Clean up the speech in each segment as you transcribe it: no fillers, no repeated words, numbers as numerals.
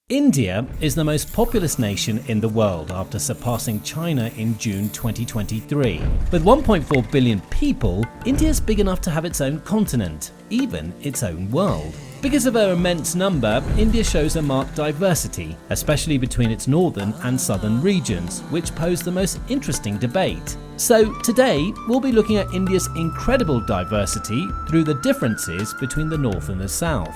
India is the most populous nation in the world after surpassing China in June 2023. With 1.4 billion people, India is big enough to have its own continent, even its own world. Because of her immense number, India shows a marked diversity, especially between its northern and southern regions, which pose the most interesting debate. So today, we'll be looking at India's incredible diversity through the differences between the north and the south.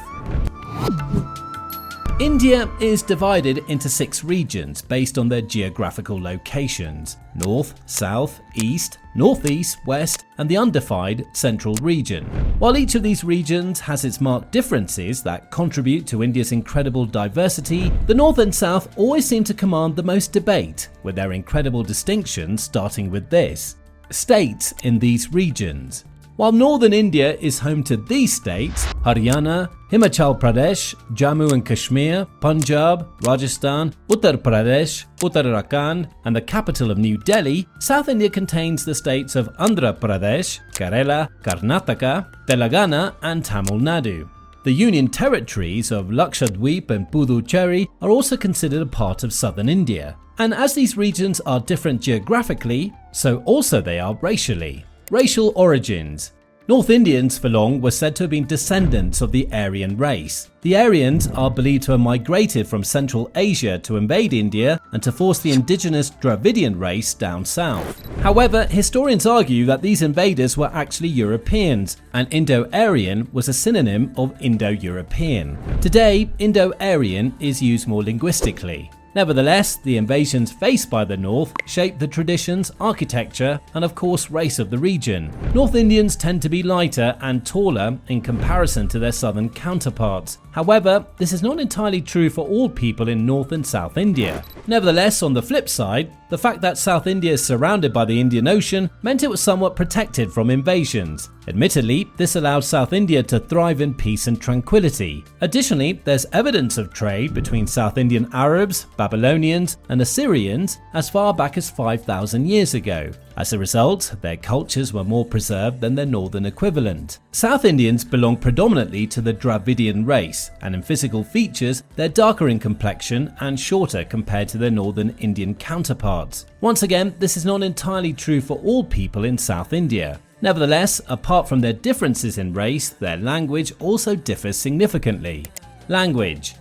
India is divided into 6 regions based on their geographical locations: north, south, east, northeast, west, and the undefined central region. While each of these regions has its marked differences that contribute to India's incredible diversity, the north and south always seem to command the most debate, with their incredible distinctions starting with this: states in these regions. While northern India is home to these states, Haryana, Himachal Pradesh, Jammu and Kashmir, Punjab, Rajasthan, Uttar Pradesh, Uttarakhand, and the capital of New Delhi, South India contains the states of Andhra Pradesh, Kerala, Karnataka, Telangana, and Tamil Nadu. The union territories of Lakshadweep and Puducherry are also considered a part of southern India. And as these regions are different geographically, so also they are racially. Racial origins. North Indians for long were said to have been descendants of the Aryan race. The Aryans are believed to have migrated from Central Asia to invade India and to force the indigenous Dravidian race down south. However, historians argue that these invaders were actually Europeans, and Indo-Aryan was a synonym of Indo-European. Today, Indo-Aryan is used more linguistically. Nevertheless, the invasions faced by the North shaped the traditions, architecture, and of course race of the region. North Indians tend to be lighter and taller in comparison to their southern counterparts. However, this is not entirely true for all people in North and South India. Nevertheless, on the flip side, the fact that South India is surrounded by the Indian Ocean meant it was somewhat protected from invasions. Admittedly, this allowed South India to thrive in peace and tranquility. Additionally, there's evidence of trade between South Indian Arabs, Babylonians, and Assyrians as far back as 5,000 years ago. As a result, their cultures were more preserved than their northern equivalent. South Indians belong predominantly to the Dravidian race, and in physical features, they're darker in complexion and shorter compared to their northern Indian counterparts. Once again, this is not entirely true for all people in South India. Nevertheless, apart from their differences in race, their language also differs significantly. Language.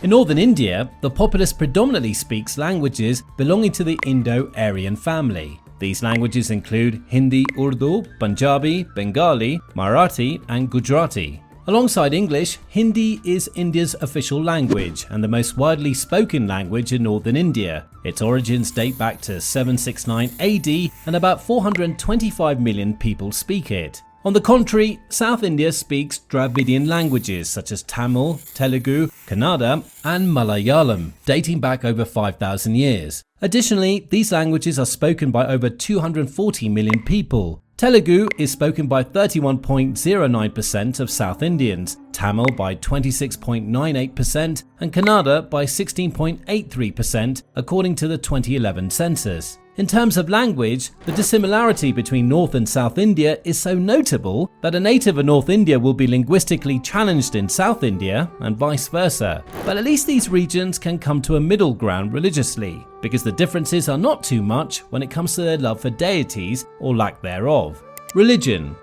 In northern India, the populace predominantly speaks languages belonging to the Indo-Aryan family. These languages include Hindi, Urdu, Punjabi, Bengali, Marathi, and Gujarati. Alongside English, Hindi is India's official language and the most widely spoken language in northern India. Its origins date back to 769 AD and about 425 million people speak it. On the contrary, South India speaks Dravidian languages such as Tamil, Telugu, Kannada, and Malayalam, dating back over 5,000 years. Additionally, these languages are spoken by over 240 million people. Telugu is spoken by 31.09% of South Indians, Tamil by 26.98%, and Kannada by 16.83%, according to the 2011 census. In terms of language, the dissimilarity between North and South India is so notable that a native of North India will be linguistically challenged in South India and vice versa. But at least these regions can come to a middle ground religiously, because the differences are not too much when it comes to their love for deities or lack thereof. Religion.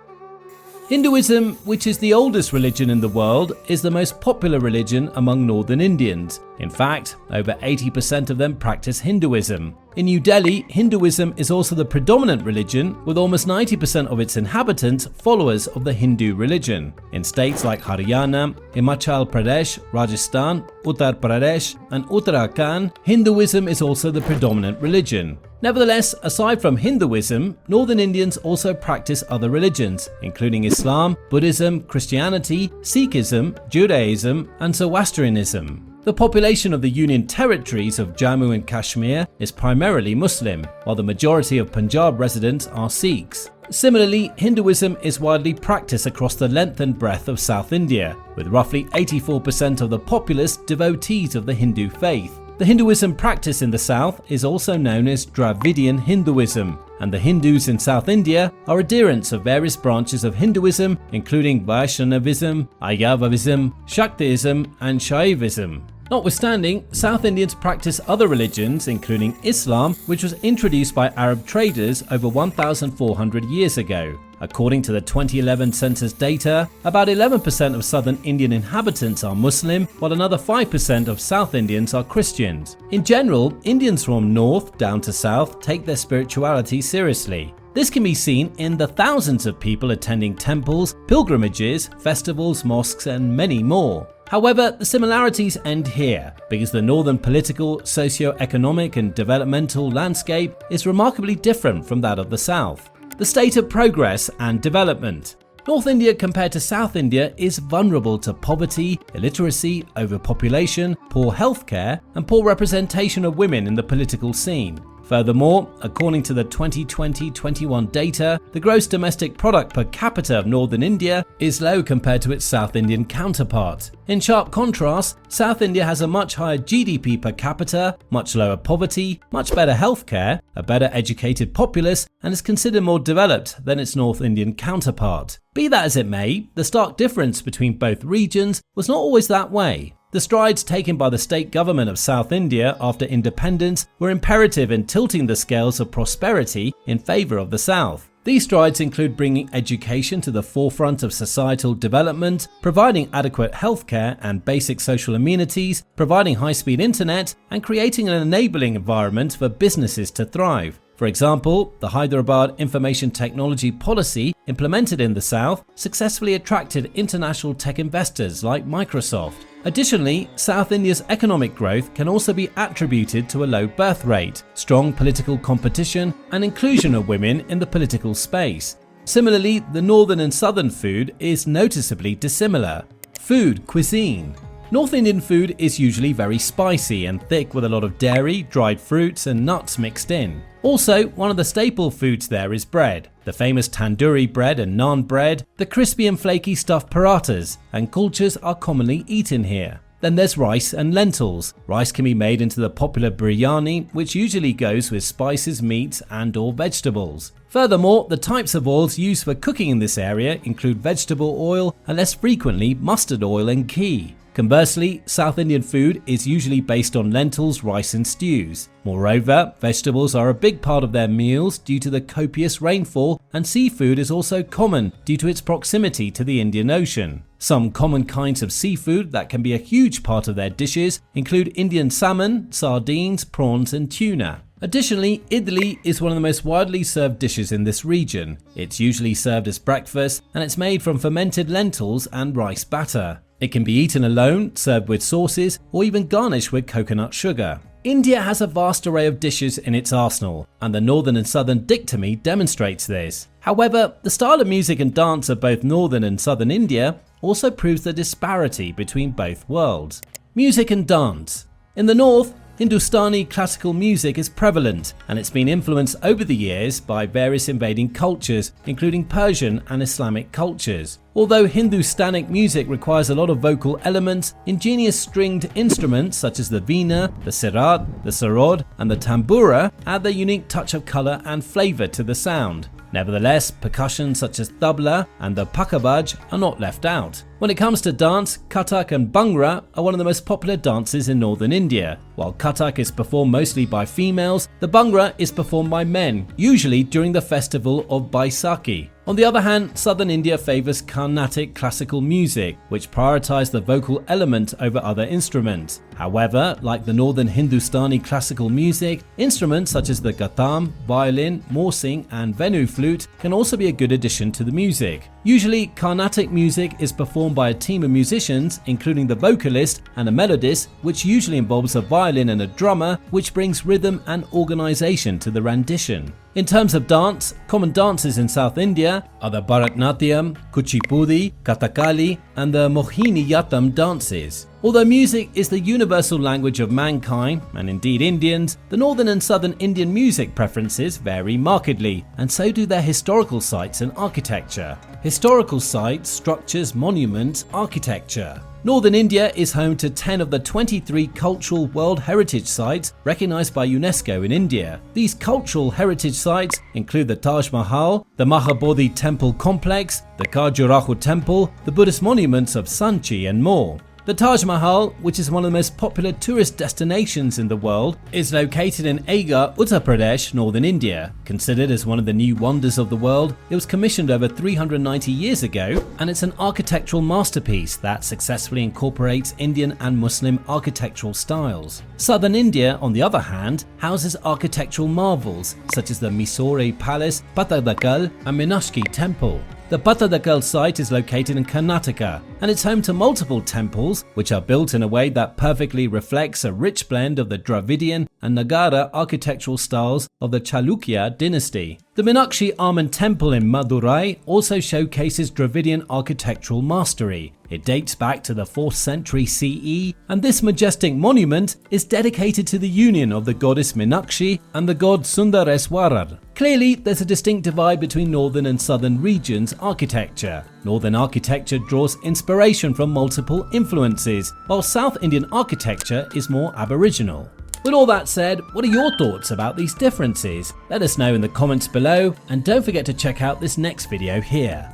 Hinduism, which is the oldest religion in the world, is the most popular religion among northern Indians. In fact, over 80% of them practice Hinduism. In New Delhi, Hinduism is also the predominant religion, with almost 90% of its inhabitants followers of the Hindu religion. In states like Haryana, Himachal Pradesh, Rajasthan, Uttar Pradesh, and Uttarakhand, Hinduism is also the predominant religion. Nevertheless, aside from Hinduism, northern Indians also practice other religions, including Islam, Buddhism, Christianity, Sikhism, Judaism, and Zoroastrianism. The population of the Union territories of Jammu and Kashmir is primarily Muslim, while the majority of Punjab residents are Sikhs. Similarly, Hinduism is widely practiced across the length and breadth of South India, with roughly 84% of the populace devotees of the Hindu faith. The Hinduism practice in the south is also known as Dravidian Hinduism, and the Hindus in South India are adherents of various branches of Hinduism, including Vaishnavism, Ayavavism, Shaktism, and Shaivism. Notwithstanding, South Indians practice other religions, including Islam, which was introduced by Arab traders over 1,400 years ago. According to the 2011 census data, about 11% of southern Indian inhabitants are Muslim, while another 5% of South Indians are Christians. In general, Indians from north down to south take their spirituality seriously. This can be seen in the thousands of people attending temples, pilgrimages, festivals, mosques, and many more. However, the similarities end here, because the northern political, socio-economic and developmental landscape is remarkably different from that of the south. The state of progress and development. North India compared to South India is vulnerable to poverty, illiteracy, overpopulation, poor healthcare, and poor representation of women in the political scene. Furthermore, according to the 2020-21 data, the gross domestic product per capita of Northern India is low compared to its South Indian counterpart. In sharp contrast, South India has a much higher GDP per capita, much lower poverty, much better healthcare, a better educated populace, and is considered more developed than its North Indian counterpart. Be that as it may, the stark difference between both regions was not always that way. The strides taken by the state government of South India after independence were imperative in tilting the scales of prosperity in favour of the South. These strides include bringing education to the forefront of societal development, providing adequate healthcare and basic social amenities, providing high-speed internet, and creating an enabling environment for businesses to thrive. For example, the Hyderabad Information Technology Policy implemented in the South successfully attracted international tech investors like Microsoft. Additionally, South India's economic growth can also be attributed to a low birth rate, strong political competition, and inclusion of women in the political space. Similarly, the northern and southern food is noticeably dissimilar. Food cuisine. North Indian food is usually very spicy and thick with a lot of dairy, dried fruits, and nuts mixed in. Also, one of the staple foods there is bread. The famous tandoori bread and naan bread, the crispy and flaky stuffed parathas, and kulchas are commonly eaten here. Then there's rice and lentils. Rice can be made into the popular biryani, which usually goes with spices, meats, and/or vegetables. Furthermore, the types of oils used for cooking in this area include vegetable oil and less frequently mustard oil and ghee. Conversely, South Indian food is usually based on lentils, rice and stews. Moreover, vegetables are a big part of their meals due to the copious rainfall, and seafood is also common due to its proximity to the Indian Ocean. Some common kinds of seafood that can be a huge part of their dishes include Indian salmon, sardines, prawns and tuna. Additionally, idli is one of the most widely served dishes in this region. It's usually served as breakfast and it's made from fermented lentils and rice batter. It can be eaten alone, served with sauces, or even garnished with coconut sugar. India has a vast array of dishes in its arsenal, and the northern and southern dichotomy demonstrates this. However, the style of music and dance of both northern and southern India also proves the disparity between both worlds. Music and dance. In the north, Hindustani classical music is prevalent, and it's been influenced over the years by various invading cultures, including Persian and Islamic cultures. Although Hindustanic music requires a lot of vocal elements, ingenious stringed instruments such as the veena, the sirat, the sarod, and the tambura add their unique touch of colour and flavour to the sound. Nevertheless, percussion such as tabla and the pakabaj are not left out. When it comes to dance, Kathak and Bhangra are one of the most popular dances in northern India. While Kathak is performed mostly by females, the Bhangra is performed by men, usually during the festival of Baisakhi. On the other hand, southern India favours Carnatic classical music, which prioritise the vocal element over other instruments. However, like the northern Hindustani classical music, instruments such as the gatam, violin, morsing and venu flute can also be a good addition to the music. Usually, Carnatic music is performed by a team of musicians, including the vocalist and a melodist, which usually involves a violin and a drummer, which brings rhythm and organisation to the rendition. In terms of dance, common dances in South India are the Bharatnatyam, Kuchipudi, Kathakali, and the Mohiniyattam dances. Although music is the universal language of mankind, and indeed Indians, the northern and southern Indian music preferences vary markedly, and so do their historical sites and architecture. Historical sites, structures, monuments, architecture. Northern India is home to 10 of the 23 cultural World Heritage Sites recognised by UNESCO in India. These cultural heritage sites include the Taj Mahal, the Mahabodhi Temple Complex, the Khajuraho Temple, the Buddhist monuments of Sanchi and more. The Taj Mahal, which is one of the most popular tourist destinations in the world, is located in Agra, Uttar Pradesh, northern India. Considered as one of the new wonders of the world, it was commissioned over 390 years ago, and it's an architectural masterpiece that successfully incorporates Indian and Muslim architectural styles. Southern India, on the other hand, houses architectural marvels such as the Mysore Palace, Pattadakal and Meenakshi Temple. The Pattadakal site is located in Karnataka, and it's home to multiple temples which are built in a way that perfectly reflects a rich blend of the Dravidian and Nagara architectural styles of the Chalukya dynasty. The Meenakshi Amman Temple in Madurai also showcases Dravidian architectural mastery. It dates back to the 4th century CE, and this majestic monument is dedicated to the union of the goddess Meenakshi and the god Sundareswarar. Clearly, there's a distinct divide between northern and southern regions' architecture. Northern architecture draws inspiration from multiple influences, while South Indian architecture is more aboriginal. With all that said, what are your thoughts about these differences? Let us know in the comments below, and don't forget to check out this next video here.